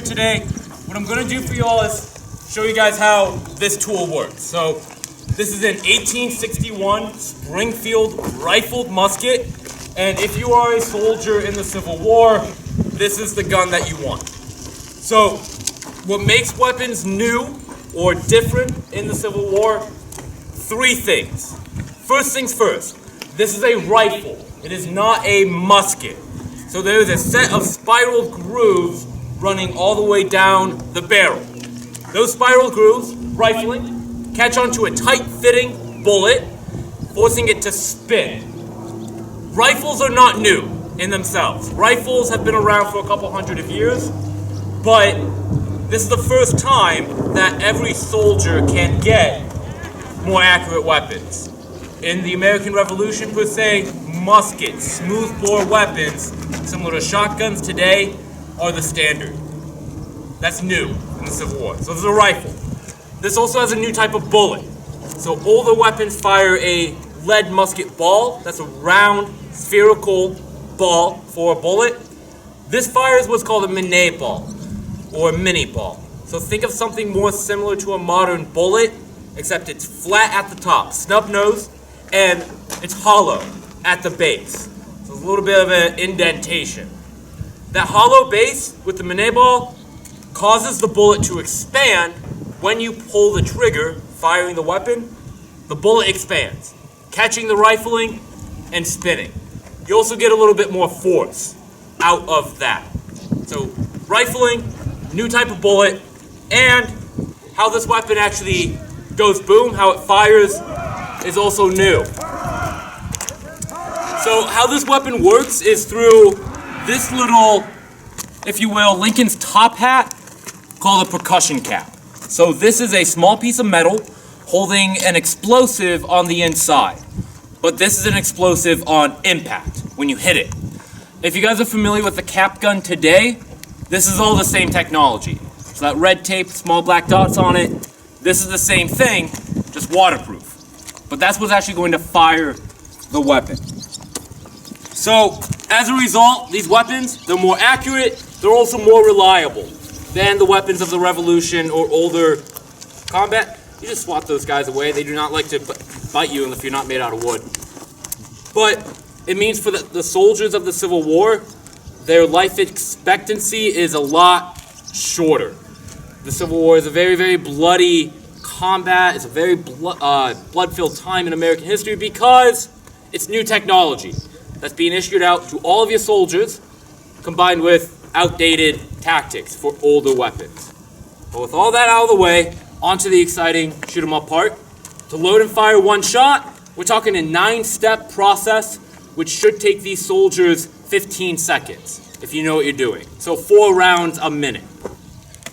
today. What I'm going to do for y'all is show you guys how this tool works. So this is an 1861 Springfield rifled musket, and if you are a soldier in the Civil War, this is the gun that you want. So what makes weapons new or different in the Civil War? Three things. First things first, this is a rifle. It is not a musket. So there is a set of spiral grooves running all the way down the barrel. Those spiral grooves, rifling, catch onto a tight-fitting bullet, forcing it to spin. Rifles are not new in themselves. Rifles have been around for a couple hundred of years, but this is the first time that every soldier can get more accurate weapons. In the American Revolution, per se, muskets, smoothbore weapons, similar to shotguns today, are the standard. That's new in the Civil War. So this is a rifle. This also has a new type of bullet. So older weapons fire a lead musket ball. That's a round, spherical ball for a bullet. This fires what's called a mini ball, or a mini ball. So think of something more similar to a modern bullet, except it's flat at the top, snub nose, and it's hollow at the base. So it's a little bit of an indentation. That hollow base with the mini ball causes the bullet to expand. When you pull the trigger, firing the weapon, the bullet expands, catching the rifling and spinning. You also get a little bit more force out of that. So rifling, new type of bullet, and how this weapon actually goes boom, how it fires, is also new. So how this weapon works is through this little, if you will, Lincoln's top hat called a percussion cap. So this is a small piece of metal holding an explosive on the inside. But this is an explosive on impact, when you hit it. If you guys are familiar with the cap gun today, this is all the same technology. So that red tape, small black dots on it, this is the same thing, just waterproof. But that's what's actually going to fire the weapon. So, as a result, these weapons, they're more accurate, they're also more reliable than the weapons of the Revolution or older combat. You just swat those guys away. They do not like to bite you if you're not made out of wood. But it means for the soldiers of the Civil War, their life expectancy is a lot shorter. The Civil War is a very, very bloody combat. It's a very blood-filled time in American history because it's new technology that's being issued out to all of your soldiers, combined with outdated tactics for older weapons. But with all that out of the way, onto the exciting shoot 'em up part. To load and fire one shot, we're talking a 9-step process, which should take these soldiers 15 seconds, if you know what you're doing. So 4 rounds a minute.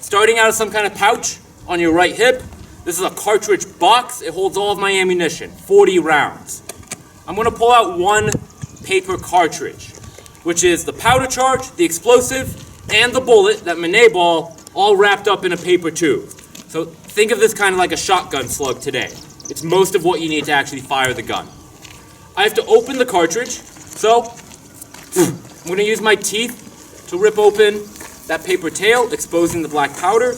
Starting out of some kind of pouch on your right hip, this is a cartridge box. It holds all of my ammunition, 40 rounds. I'm going to pull out one paper cartridge, which is the powder charge, the explosive, and the bullet, that mini ball, all wrapped up in a paper tube. So think of this kind of like a shotgun slug today. It's most of what you need to actually fire the gun. I have to open the cartridge, so I'm going to use my teeth to rip open that paper tail, exposing the black powder.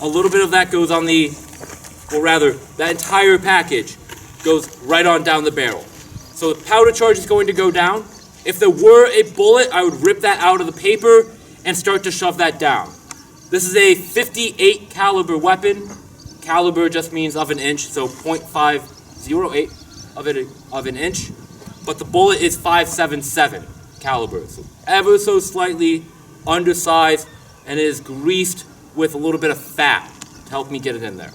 A little bit of that goes on that entire package goes right on down the barrel. So the powder charge is going to go down. If there were a bullet, I would rip that out of the paper and start to shove that down. This is a .58 caliber weapon. Caliber just means of an inch, so .508 of an inch. But the bullet is .577 caliber, so ever so slightly undersized, and it is greased with a little bit of fat to help me get it in there.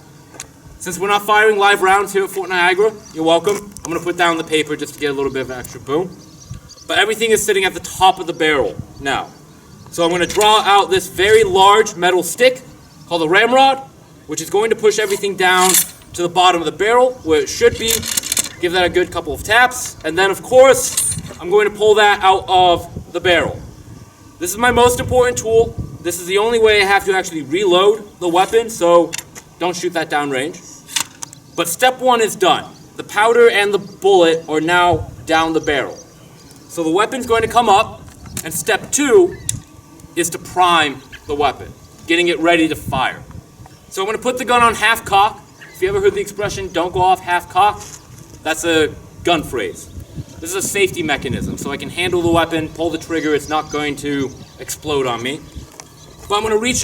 Since we're not firing live rounds here at Fort Niagara, you're welcome. I'm going to put down the paper just to get a little bit of extra boom. But everything is sitting at the top of the barrel now. So I'm going to draw out this very large metal stick called a ramrod, which is going to push everything down to the bottom of the barrel where it should be. Give that a good couple of taps. And then, of course, I'm going to pull that out of the barrel. This is my most important tool. This is the only way I have to actually reload the weapon, so don't shoot that downrange. But step 1 is done. The powder and the bullet are now down the barrel. So the weapon's going to come up, and step 2 is to prime the weapon. getting it ready to fire. So I'm going to put the gun on half cock. If you ever heard the expression, don't go off half cock, that's a gun phrase. This is a safety mechanism, so I can handle the weapon, pull the trigger, it's not going to explode on me. But I'm going to reach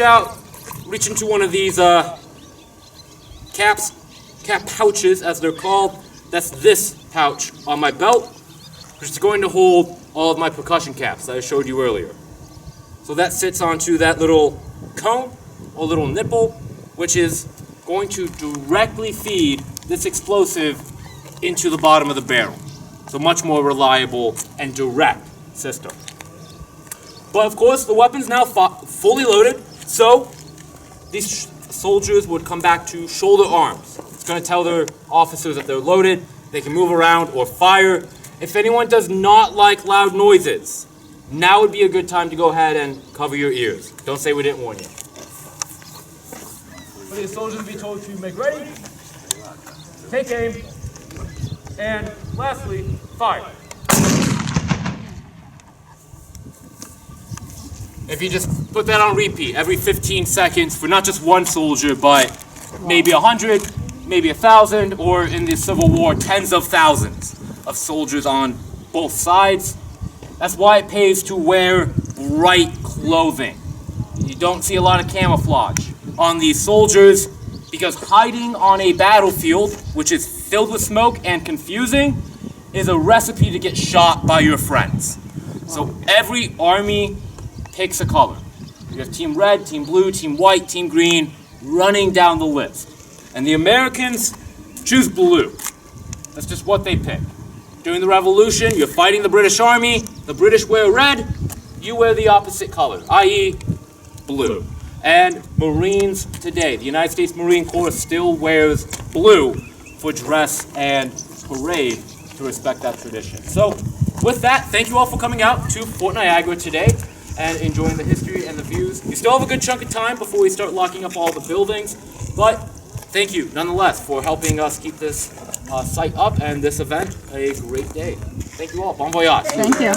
into one of these cap pouches, as they're called. That's this pouch on my belt, which is going to hold all of my percussion caps that I showed you earlier. So that sits onto that little cone, or little nipple, which is going to directly feed this explosive into the bottom of the barrel. So much more reliable and direct system. But of course, the weapon's now fully loaded, so these soldiers would come back to shoulder arms. It's going to tell their officers that they're loaded, they can move around or fire. If anyone does not like loud noises, now would be a good time to go ahead and cover your ears. Don't say we didn't warn you. For the soldiers will be told to make ready, take aim, and lastly, fire. If you just put that on repeat every 15 seconds for not just one soldier, but maybe 100, maybe 1,000, or in the Civil War, tens of thousands of soldiers on both sides. That's why it pays to wear bright clothing. You don't see a lot of camouflage on these soldiers, because hiding on a battlefield, which is filled with smoke and confusing, is a recipe to get shot by your friends. So every army picks a color. You have team red, team blue, team white, team green, running down the list. And the Americans choose blue. That's just what they pick. During the Revolution, you're fighting the British Army, the British wear red, you wear the opposite color, i.e. blue. And Marines today, the United States Marine Corps still wears blue for dress and parade to respect that tradition. So with that, thank you all for coming out to Fort Niagara today and enjoying the history and the views. We still have a good chunk of time before we start locking up all the buildings, but thank you nonetheless for helping us keep this site up and this event a great day. Thank you all. Bon voyage. Thank you.